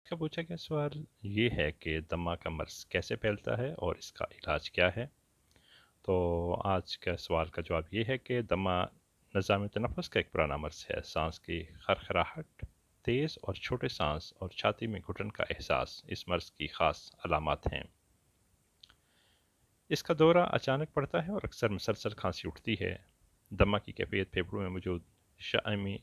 का पूछा गया सवाल ये है कि दमा का मर्ज़ कैसे फैलता है और इसका इलाज क्या है। तो आज का सवाल का जवाब ये है कि दमा निज़ाम तनफ़ुस का एक पुराना मर्ज़ है। सांस की खरखराहट, तेज़ और छोटे सांस और छाती में घुटन का एहसास इस मर्ज़ की ख़ास अलामत हैं। इसका दौरा अचानक पड़ता है और अक्सर मुसलसल खांसी उठती है। दमा की कैफियत फेफड़ों में मौजूद शामी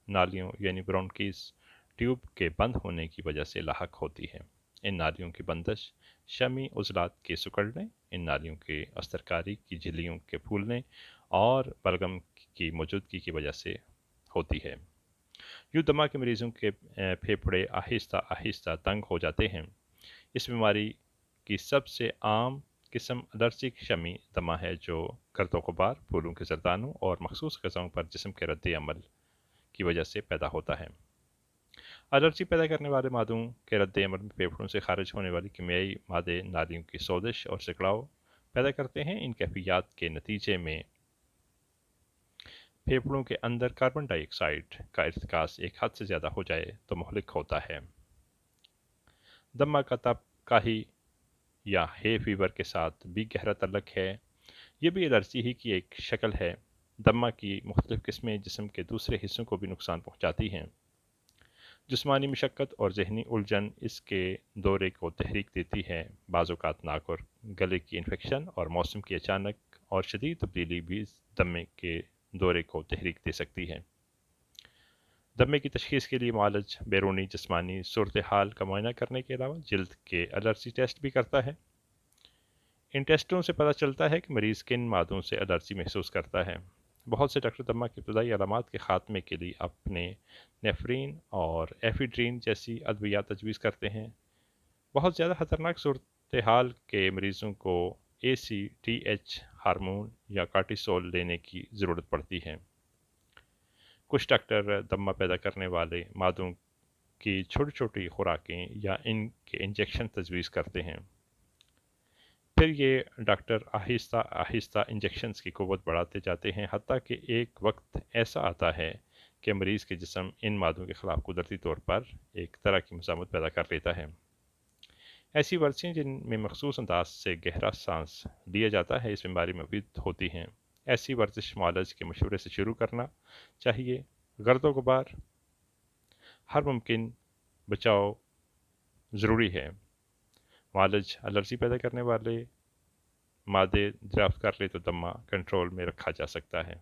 नालियों यानी ब्रोंकीज ट्यूब के बंद होने की वजह से लाहक होती है। इन नालियों की बंदिश शमी उज़लात के सिकुड़ने, इन नालियों के अस्तरकारी की झिल्लियों के फूलने और बलगम की मौजूदगी की वजह से होती है। यूँ दमा के मरीज़ों के फेफड़े आहिस्ता आहिस्ता तंग हो जाते हैं। इस बीमारी की सबसे आम किस्म एलर्जिक शमी दमा है, जो गर्द गुबार, फूलों के जरदानों और मखसूस ग़िज़ाओं पर जिस्म के रद्द अमल की वजह से पैदा होता है। एलर्जी पैदा करने वाले मादों के रद्द अमल में फेफड़ों से खारिज होने वाली कीमियाई मादे नालियों की सोजिश और सिकड़ाव पैदा करते हैं। इन कैफियत के नतीजे में फेफड़ों के अंदर कार्बन डाइऑक्साइड का इर्तिकाज़ एक हद से ज़्यादा हो जाए तो मुहलिक होता है। दमा का तब काही या हे फीवर के साथ भी गहरा तल्लक है। ये भी एलर्जी ही की एक शक्ल है। दमा की मुख्तलिफ किस्में जिस्म के दूसरे हिस्सों को भी नुकसान पहुँचाती हैं। जिस्मानी मशक्क़त और ज़हनी उलझन इसके दौरे को तहरीक देती है। बाज़ औक़ात नाक और गले की इन्फेक्शन और मौसम की अचानक और शदीद तब्दीली भी दमे के दौरे को तहरीक दे सकती है। दमे की तशख़ीस के लिए मुआलज बैरूनी जिस्मानी सूरत हाल का मुआयना करने के अलावा जल्द के एलर्जी टेस्ट भी करता है। इन टेस्टों से पता चलता है कि मरीज़ किन मादों से एलर्जी महसूस करता है। बहुत से डॉक्टर दमा की इब्तदाई अलामात के ख़ात्मे के लिए अपने नेफ्रीन और एफिड्रीन जैसी अद्वियात तजवीज़ करते हैं। बहुत ज़्यादा ख़तरनाक सूरत हाल के मरीज़ों को ACTH हार्मोन या कार्टिसोल लेने की ज़रूरत पड़ती है। कुछ डॉक्टर दमा पैदा करने वाले मादों की छोटी छोटी खुराकें या इनके इंजेक्शन तजवीज़ करते हैं। फिर ये डॉक्टर आहिस्ता आहिस्ता इंजेक्शन्स की क़ुव्वत बढ़ाते जाते हैं, हत्ता कि एक वक्त ऐसा आता है कि मरीज़ के जिस्म इन मादों के ख़िलाफ़ कुदरती तौर पर एक तरह की मज़ामत पैदा कर लेता है। ऐसी वर्जिशें जिनमें मखसूस अंदाज से गहरा सांस लिया जाता है इस बीमारी में मुफीद होती हैं। ऐसी वर्जिश मुआलज के मशवरे से शुरू करना चाहिए। गर्द गुबार हर मुमकिन बचाव ज़रूरी है। मुआलज एलर्जी पैदा करने वाले मादे दरियाफ्त कर ले तो दमा कंट्रोल में रखा जा सकता है।